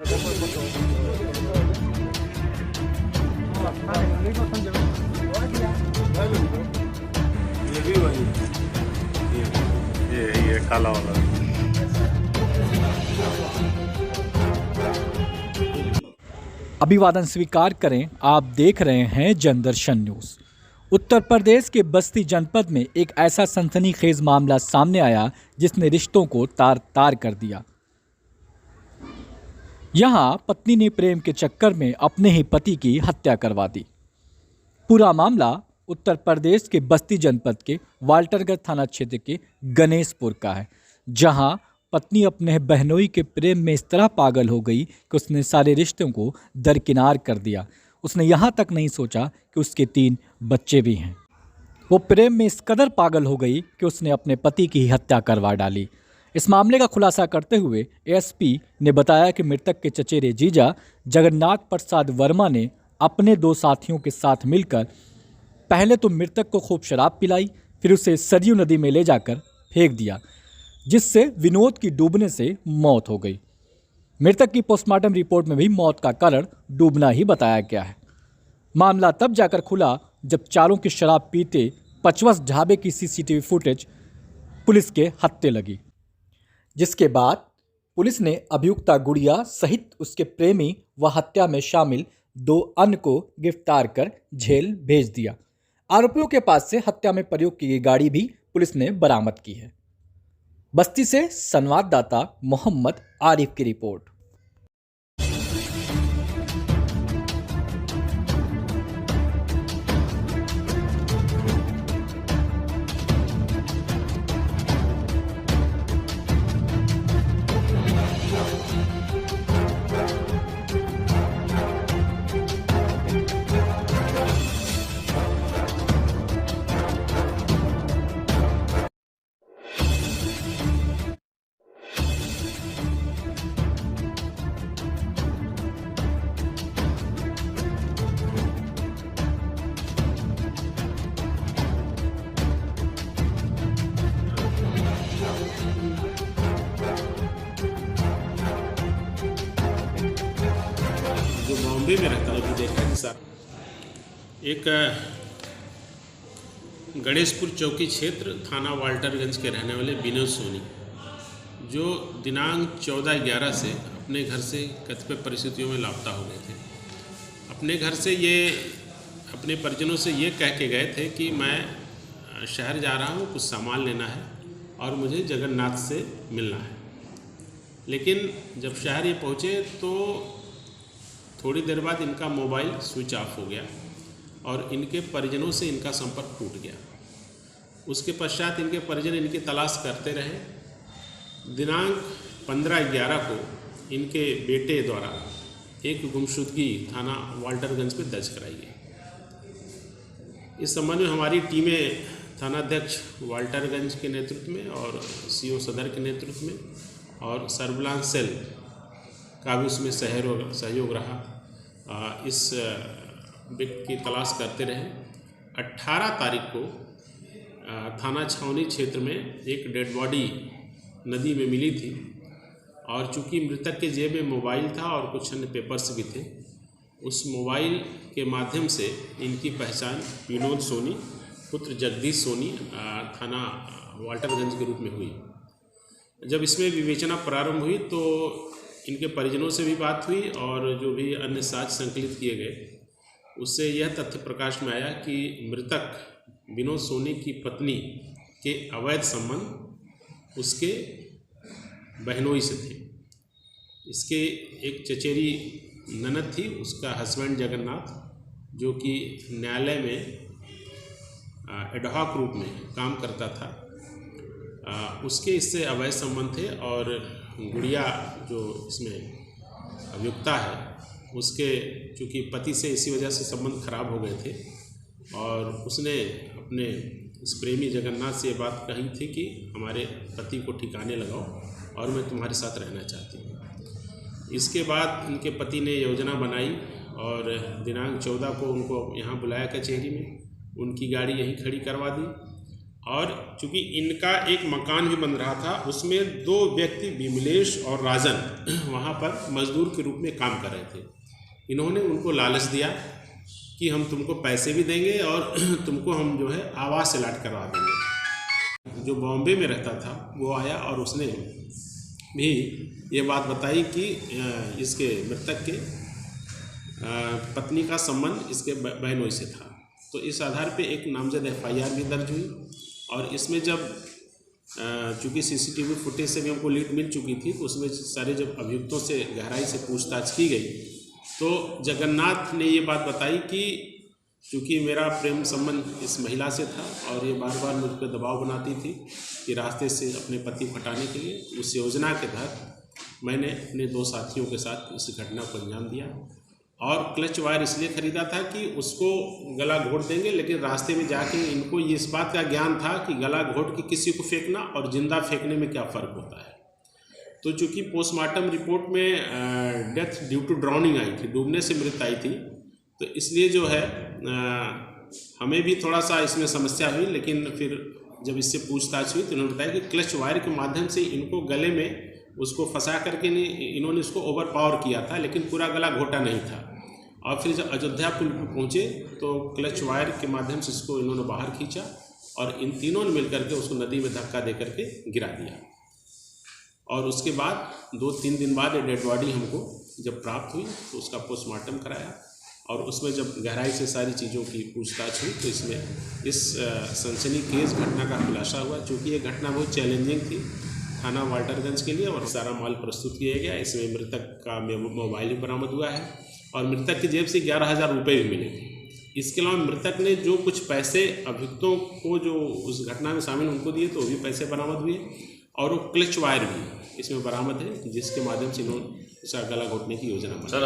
ये भी वही, ये काला वाला। अभिवादन स्वीकार करें, आप देख रहे हैं जनदर्शन न्यूज़। उत्तर प्रदेश के बस्ती जनपद में एक ऐसा सनसनीखेज मामला सामने आया जिसने रिश्तों को तार तार कर दिया। यहां पत्नी ने प्रेम के चक्कर में अपने ही पति की हत्या करवा दी। पूरा मामला उत्तर प्रदेश के बस्ती जनपद के वाल्टरगंज थाना क्षेत्र के गणेशपुर का है, जहां पत्नी अपने बहनोई के प्रेम में इस तरह पागल हो गई कि उसने सारे रिश्तों को दरकिनार कर दिया। उसने यहाँ तक नहीं सोचा कि उसके 3 बच्चे भी हैं। वो प्रेम में इस कदर पागल हो गई कि उसने अपने पति की हत्या करवा डाली। इस मामले का खुलासा करते हुए एएसपी ने बताया कि मृतक के चचेरे जीजा जगन्नाथ प्रसाद वर्मा ने अपने 2 साथियों के साथ मिलकर पहले तो मृतक को खूब शराब पिलाई, फिर उसे सरयू नदी में ले जाकर फेंक दिया, जिससे विनोद की डूबने से मौत हो गई। मृतक की पोस्टमार्टम रिपोर्ट में भी मौत का कारण डूबना ही बताया गया है। मामला तब जाकर खुला जब चारों की शराब पीते पचवस ढाबे की सीसीटीवी फुटेज पुलिस के हत्थे लगी, जिसके बाद पुलिस ने अभियुक्ता गुड़िया सहित उसके प्रेमी व हत्या में शामिल 2 अन्य को गिरफ्तार कर जेल भेज दिया। आरोपियों के पास से हत्या में प्रयोग की गई गाड़ी भी पुलिस ने बरामद की है। बस्ती से संवाददाता मोहम्मद आरिफ की रिपोर्ट। जो बॉम्बे में रहता है, अभी देखा कि साहब एक गणेशपुर चौकी क्षेत्र थाना वाल्टरगंज के रहने वाले विनोद सोनी, जो दिनांक 14/11 से अपने घर से कतिपय परिस्थितियों में लापता हो गए थे। अपने घर से ये अपने परिजनों से ये कह के गए थे कि मैं शहर जा रहा हूँ, कुछ सामान लेना है और मुझे जगन्नाथ से मिलना है। लेकिन जब शहर ये पहुँचे तो थोड़ी देर बाद इनका मोबाइल स्विच ऑफ हो गया और इनके परिजनों से इनका संपर्क टूट गया। उसके पश्चात इनके परिजन इनकी तलाश करते रहे। दिनांक 15/11 को इनके बेटे द्वारा एक गुमशुदगी थाना वाल्टरगंज में दर्ज कराई गई। इस संबंध में हमारी टीमें थानाध्यक्ष वाल्टरगंज के नेतृत्व में और सीओ सदर के नेतृत्व में और सर्विलांस सेल का भी उसमें सहयोग रहा। इस व्यक्ति की तलाश करते रहे। 18 तारीख को थाना छावनी क्षेत्र में एक डेड बॉडी नदी में मिली थी और चूंकि मृतक के जेब में मोबाइल था और कुछ अन्य पेपर्स भी थे, उस मोबाइल के माध्यम से इनकी पहचान विनोद सोनी पुत्र जगदीश सोनी थाना वाल्टरगंज के रूप में हुई। जब इसमें विवेचना प्रारंभ हुई तो इनके परिजनों से भी बात हुई और जो भी अन्य साक्ष्य संकलित किए गए, उससे यह तथ्य प्रकाश में आया कि मृतक विनोद सोनी की पत्नी के अवैध संबंध उसके बहनोई से थे। इसके एक चचेरी ननद थी, उसका हस्बैंड जगन्नाथ, जो कि न्यायालय में एडहॉक रूप में काम करता था, उसके इससे अवैध संबंध थे। और गुड़िया जो इसमें अभियुक्ता है, उसके चूँकि पति से इसी वजह से संबंध खराब हो गए थे और उसने अपने इस प्रेमी जगन्नाथ से ये बात कही थी कि हमारे पति को ठिकाने लगाओ और मैं तुम्हारे साथ रहना चाहती हूँ। इसके बाद उनके पति ने योजना बनाई और दिनांक 14 को उनको यहाँ बुलाया कचहरी में, उनकी गाड़ी यहीं खड़ी करवा दी और चूँकि इनका एक मकान भी बन रहा था, उसमें 2 व्यक्ति विमलेश और राजन वहाँ पर मजदूर के रूप में काम कर रहे थे। इन्होंने उनको लालच दिया कि हम तुमको पैसे भी देंगे और तुमको हम जो है आवास अलॉट करवा देंगे। जो बॉम्बे में रहता था वो आया और उसने भी ये बात बताई कि इसके मृतक के पत्नी का संबंध इसके बहनोई से था। तो इस आधार पे एक नामजद FIR भी दर्ज हुई और इसमें जब चूँकि CCTV फुटेज से भी हमको लीड मिल चुकी थी, तो उसमें सारे जब अभियुक्तों से गहराई से पूछताछ की गई तो जगन्नाथ ने ये बात बताई कि चूँकि मेरा प्रेम संबंध इस महिला से था और ये बार बार मुझ पर दबाव बनाती थी कि रास्ते से अपने पति को हटाने के लिए, उस योजना के तहत मैंने अपने 2 साथियों के साथ इस घटना को अंजाम दिया। और क्लच वायर इसलिए ख़रीदा था कि उसको गला घोट देंगे, लेकिन रास्ते में जाके इनको ये इस बात का ज्ञान था कि गला घोट के किसी को फेंकना और ज़िंदा फेंकने में क्या फ़र्क होता है। तो चूँकि पोस्टमार्टम रिपोर्ट में डेथ ड्यू टू ड्राउनिंग आई थी, डूबने से मृत्यु आई थी, तो इसलिए जो है हमें भी थोड़ा सा इसमें समस्या हुई। लेकिन फिर जब इससे पूछताछ हुई तो इन्होंने बताया कि क्लच वायर के माध्यम से इनको गले में उसको फंसा करके इन्होंने उसको ओवर पावर किया था, लेकिन पूरा गला घोटा नहीं था। और फिर जब अयोध्या पुल पर पहुँचे तो क्लच वायर के माध्यम से इसको इन्होंने बाहर खींचा और इन तीनों ने मिलकर के उसको नदी में धक्का दे करके गिरा दिया। और उसके बाद 2-3 दिन बाद डेड बॉडी हमको जब प्राप्त हुई तो उसका पोस्टमार्टम कराया और उसमें जब गहराई से सारी चीज़ों की पूछताछ हुई तो इसमें इस सनसनीखेज घटना का खुलासा हुआ। चूँकि ये घटना बहुत चैलेंजिंग थी थाना वाल्टरगंज के लिए और सारा माल प्रस्तुत किया गया। इसमें मृतक का मोबाइल भी बरामद हुआ है और मृतक की जेब से 11,000 रुपये भी मिले थे। इसके अलावा मृतक ने जो कुछ पैसे अभियुक्तों को जो उस घटना में शामिल उनको दिए तो वो भी पैसे बरामद हुए और वो क्लच वायर भी इसमें बरामद है, जिसके माध्यम से इन्होंने इसका गला घोटने की योजना बनाई।